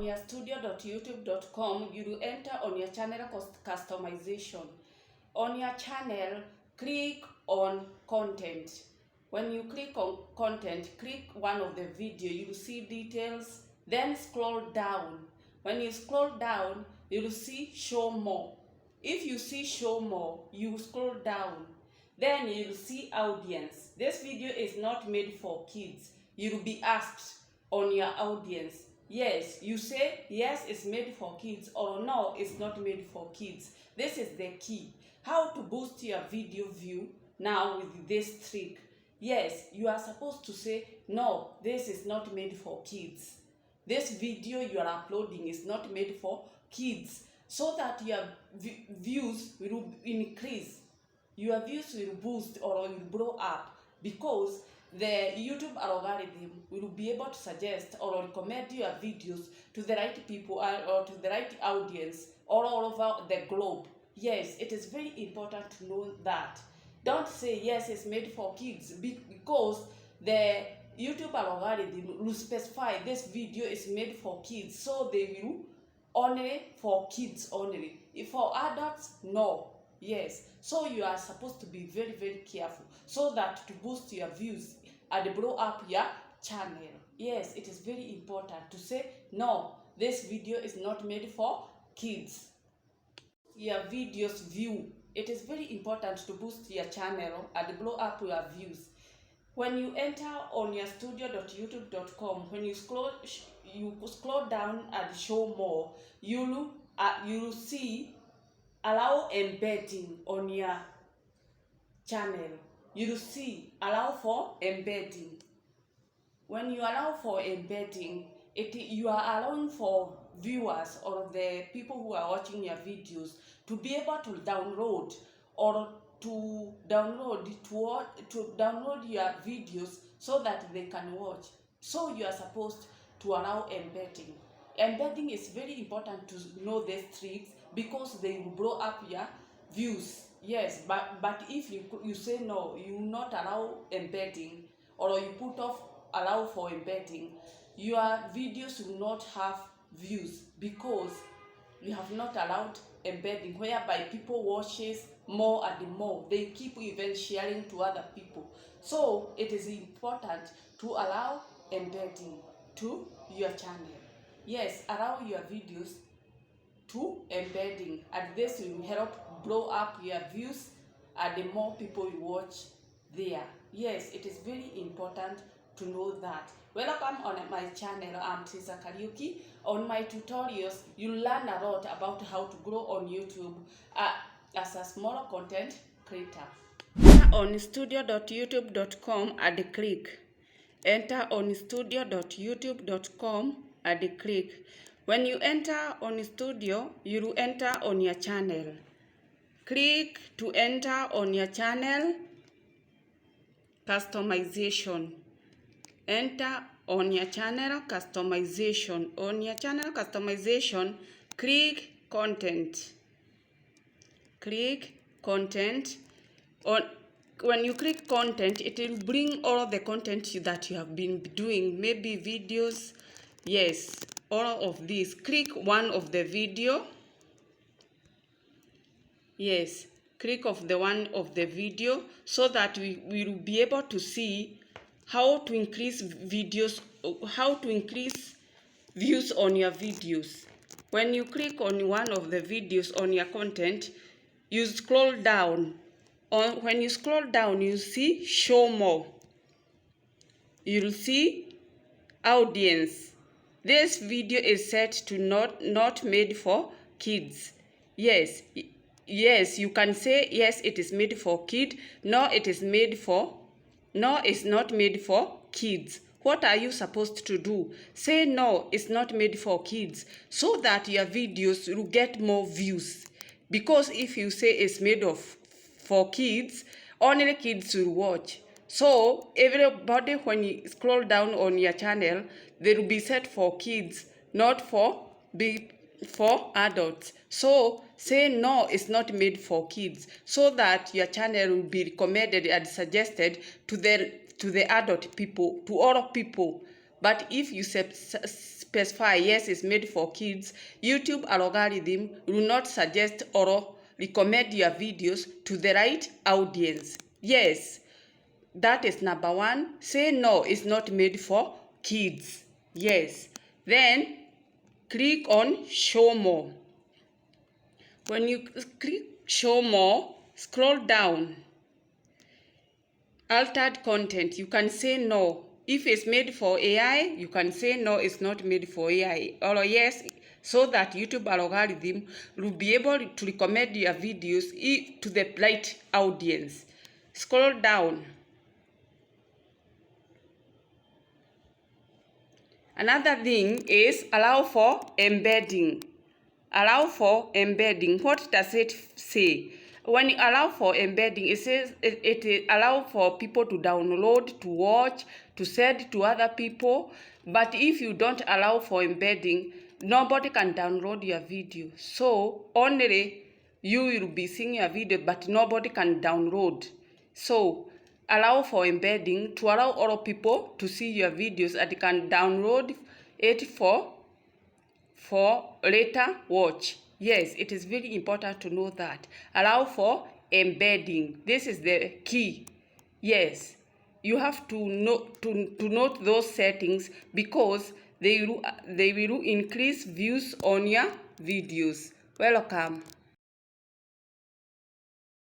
your studio.youtube.com, you will enter on your channel customization. On your channel, click on content. When you click on content, click one of the video, you will see details, then scroll down. When you scroll down, you will see show more. If you see show more, you scroll down. Then you will see audience. This video is not made for kids. You will be asked on your audience. Yes, you say yes, it's made for kids, or no, it's not made for kids. This is the key. How to boost your video view now with this trick. Yes, you are supposed to say no, this is not made for kids. This video you are uploading is not made for kids, so that your views will increase. Your views will boost or will blow up, because the YouTube algorithm will be able to suggest or recommend your videos to the right people or to the right audience all over the globe. Yes, it is very important to know that. Don't say yes, it's made for kids, because the YouTube algorithm will specify this video is made for kids, so they will only for kids only. If for adults, no. Yes, so you are supposed to be very, very careful, so that to boost your views and blow up your channel. Yes, it is very important to say no, this video is not made for kids. Your videos view. It is very important to boost your channel and blow up your views. When you enter on your studio.youtube.com, when you scroll down and show more, you will see allow embedding on your channel. You will see allow for embedding. When you allow for embedding, you are allowing for viewers or the people who are watching your videos to be able to download or to download your videos so that they can watch. So you are supposed to allow embedding. Embedding is very important to know these tricks, because they will blow up your views. Yes, but if you say no, you will not allow embedding, or you put off allow for embedding, your videos will not have views, because you have not allowed embedding, whereby people watches more and more. They keep even sharing to other people. So it is important to allow embedding to your channel. Yes, allow your videos to embedding, and this will help blow up your views and the more people you watch there. Yes, it is very important to know that. Welcome on my channel. I'm Tisa Kariuki. On my tutorials, you learn a lot about how to grow on YouTube as a smaller content creator. Enter on studio.youtube.com and click. Enter on studio.youtube.com and click. When you enter on studio, you will enter on your channel. Click to enter on your channel customization. Enter on your channel customization. On your channel customization, click content. Click content. When you click content, it will bring all the content that you have been doing, maybe videos. Yes, all of these. Click one of the video. Yes, click of the one of the video, so that we will be able to see how to increase videos, how to increase views on your videos. When you click on one of the videos on your content, you scroll down. When you scroll down, you see show more. You'll see audience. This video is set to not made for kids. Yes, you can say yes, it is made for kid. No, it's not made for kids. What are you supposed to do? Say no, it's not made for kids, so that your videos will get more views. Because if you say it's made for kids, only kids will watch. So everybody, when you scroll down on your channel, they will be set for kids, not for adults. So say no, it's not made for kids, so that your channel will be recommended and suggested to the adult people, to all people, But if you specify yes, it's made for kids, YouTube algorithm will not suggest or recommend your videos to the right audience. Yes, that is number one. Say no, it's not made for kids. Yes. Then click on show more. When you click show more, scroll down. Altered content, you can say no. If it's made for AI, you can say no, it's not made for AI. Or yes, so that YouTube algorithm will be able to recommend your videos to the right audience. Scroll down. Another thing is allow for embedding. Allow for embedding. What does it say? When you allow for embedding, it says it allow for people to download, to watch, to send to other people. But if you don't allow for embedding, nobody can download your video. So only you will be seeing your video, but nobody can download. So allow for embedding to allow all people to see your videos and can download it for later watch. Yes, it is very important to know that. Allow for embedding. This is the key. Yes, you have to note those settings because they will increase views on your videos. Welcome.